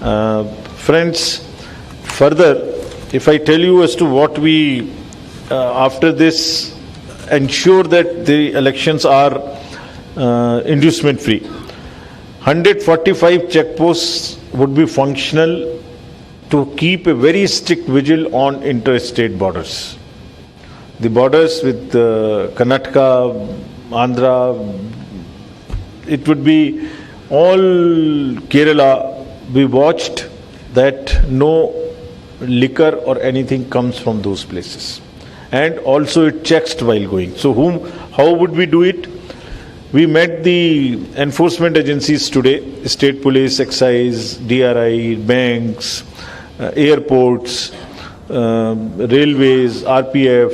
Friends, further, if I tell you as to what we, after this, ensure that the elections are inducement free, 145 checkposts would be functional to keep a very strict vigil on interstate borders. The borders with Karnataka, Andhra, it would be all Kerala, we watched that no liquor or anything comes from those places. And also it checks while going. So how would we do it? We met the enforcement agencies today, state police, excise, DRI, banks, airports, railways, RPF,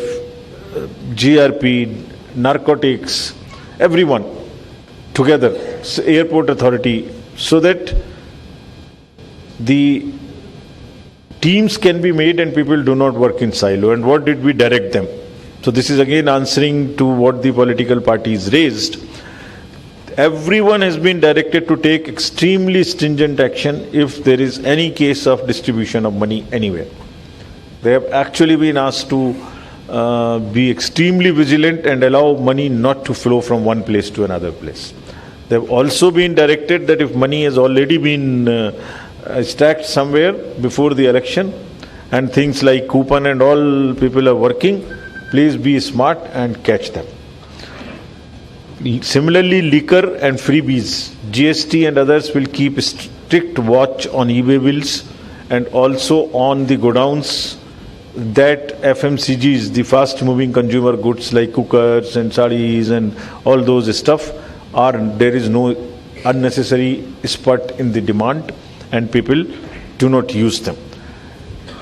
GRP, narcotics, everyone together, airport authority, so that the teams can be made and people do not work in silo. And what did we direct them? So this is again answering to what the political parties raised. Everyone has been directed to take extremely stringent action if there is any case of distribution of money anywhere. They have actually been asked to be extremely vigilant and allow money not to flow from one place to another place. They have also been directed that if money has already been stacked somewhere before the election and things like coupon and all people are working, please be smart and catch them. Similarly, liquor and freebies, GST and others will keep a strict watch on e-way bills and also on the godowns that FMCGs, the fast moving consumer goods like cookers and sarees and all those stuff, there is no unnecessary spurt in the demand and people do not use them.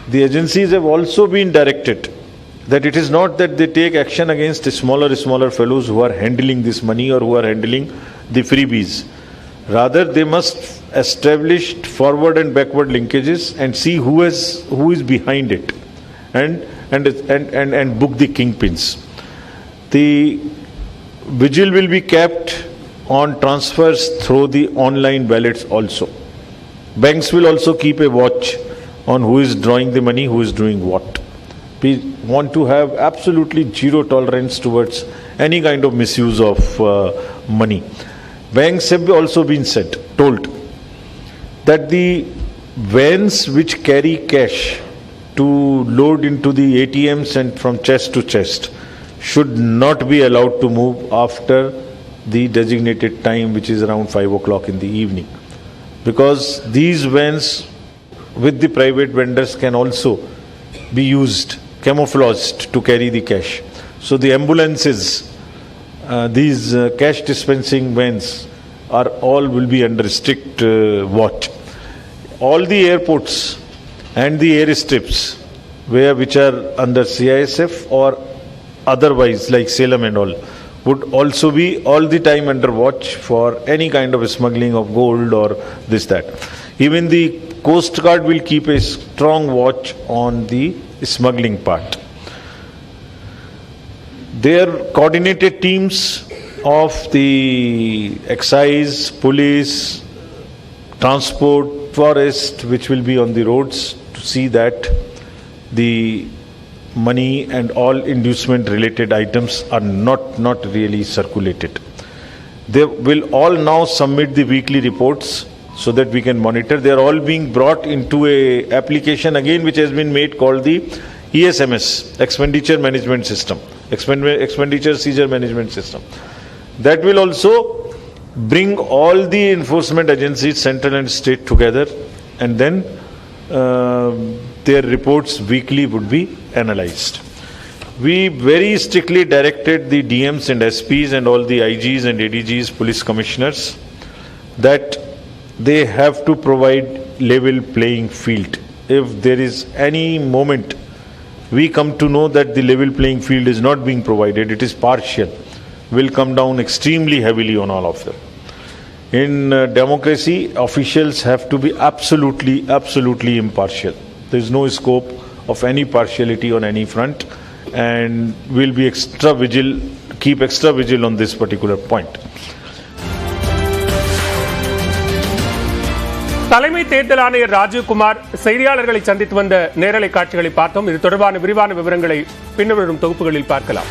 The agencies have also been directed that it is not that they take action against the smaller fellows who are handling this money or who are handling the freebies. Rather, they must establish forward and backward linkages and see who is behind it and book the kingpins. The vigil will be kept on transfers through the online wallets also. Banks will also keep a watch on who is drawing the money, who is doing what. We want to have absolutely zero tolerance towards any kind of misuse of money. Banks have also been told that the vans which carry cash to load into the ATMs and from chest to chest should not be allowed to move after the designated time, which is around 5 o'clock in the evening. Because these vans with the private vendors can also be used, camouflaged to carry the cash. So the ambulances, these cash dispensing vans will be under strict watch. All the airports and the airstrips which are under CISF or otherwise like Salem and all would also be all the time under watch for any kind of smuggling of gold or this, that. Even the Coast Guard will keep a strong watch on the smuggling part. Their coordinated teams of the excise, police, transport, forest, which will be on the roads to see that the money and all inducement related items are not really circulated. They will all now submit the weekly reports so that we can monitor. They are all being brought into a application again which has been made called the ESMS, Expenditure Management System, Expenditure Seizure Management System. That will also bring all the enforcement agencies, central and state, together, and then their reports weekly would be analyzed. We very strictly directed the DMs and SPs and all the IGs and ADGs, police commissioners, that they have to provide level playing field. If there is any moment we come to know that the level playing field is not being provided, it is partial, will come down extremely heavily on all of them. In democracy, officials have to be absolutely impartial. There is no scope of any partiality on any front, and we'll be keep extra vigil on this particular point. தலைமை தேர்தல் ஆணையர் ராஜீவ்குமார் செய்தியாளர்களை சந்தித்து வந்த நேரலை காட்சிகளை பார்த்தோம். இது தொடர்பான விரிவான விவரங்களை பின்வரும் தொகுப்புகளில் பார்க்கலாம்.